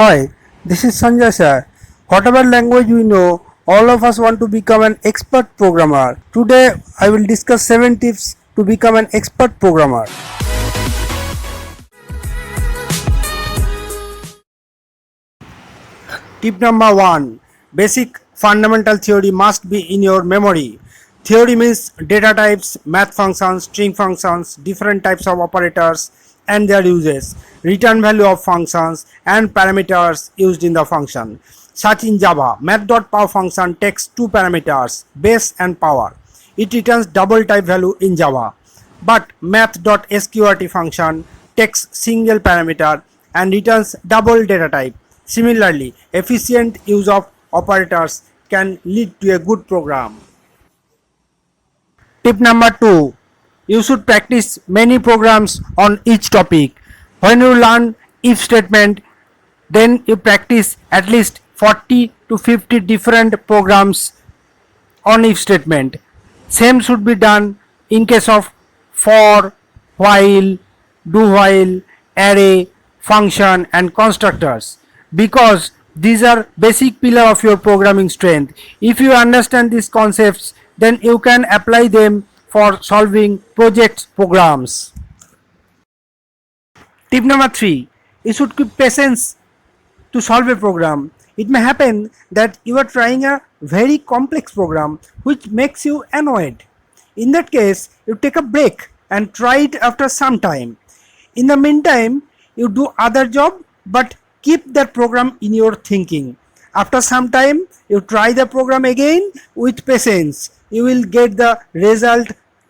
Hi, this is Sanjay Sir. Whatever language we know, all of us want to become an expert programmer. Today, I will discuss 7 tips to become an expert programmer. Tip number 1. Basic fundamental theory must be in your memory. Theory means data types, math functions, string functions, different types of operators and their uses, return value of functions and parameters used in the function. Such in Java, math.power function takes two parameters, base and power. It returns double type value in Java. But math.sqrt function takes single parameter and returns double data type. Similarly, efficient use of operators can lead to a good program. Tip number 2. You should practice many programs on each topic. When you learn if statement, then you practice at least 40 to 50 different programs on if statement. Same should be done in case of for, while, do while, array, function and constructors, because these are basic pillar of your programming strength. If you understand these concepts, then you can apply them for solving project programs. Tip number 3. You should keep patience to solve a program. It may happen that you are trying a very complex program which makes you annoyed. In that case, you take a break and try it after some time. In the meantime, you do other job but keep that program in your thinking. After some time, you try the program again with patience. You will get the result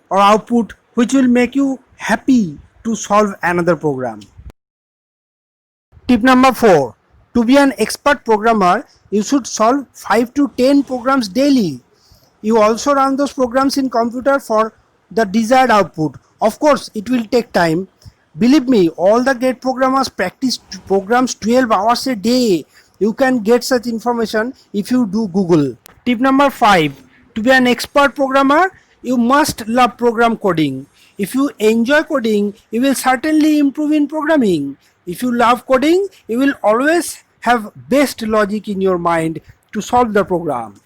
or output which will make you happy to solve another program. Tip number 4. To be an expert programmer, you should solve 5 to 10 programs daily. You also run those programs in computer for the desired output. Of course, it will take time. Believe me, all the great programmers practice programs 12 hours a day. You can get such information if you do Google. Tip number 5. To be an expert programmer, you must love program coding. If you enjoy coding, you will certainly improve in programming. If you love coding, you will always have best logic in your mind to solve the program.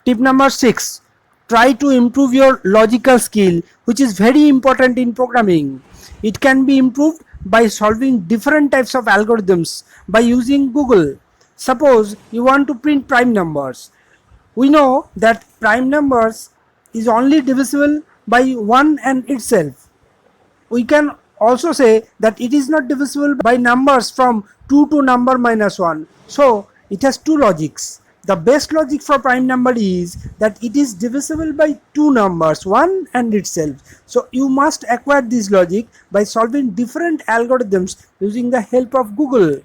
Tip number 6. Try to improve your logical skill, which is very important in programming. It can be improved by solving different types of algorithms by using Google. Suppose you want to print prime numbers. We know that prime numbers is only divisible by 1 and itself. We can also say that it is not divisible by numbers from 2 to number minus 1. So it has two logics. The best logic for prime number is that it is divisible by two numbers, 1 and itself. So you must acquire this logic by solving different algorithms using the help of Google.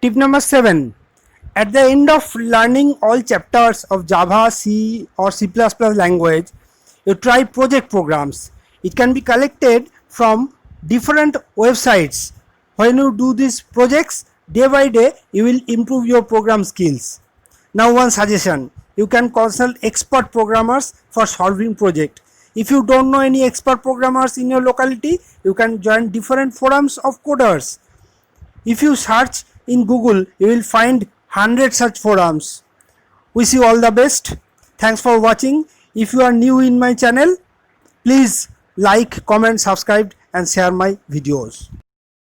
Tip number 7. At the end of learning all chapters of Java, C or C++ language, you try project programs. It can be collected from different websites. When you do these projects, day by day, you will improve your program skills. Now one suggestion, you can consult expert programmers for solving project. If you don't know any expert programmers in your locality, you can join different forums of coders. If you search in Google, you will find 100 such forums. Wish you all the best. Thanks for watching. If you are new in my channel, please like, comment, subscribe and share my videos.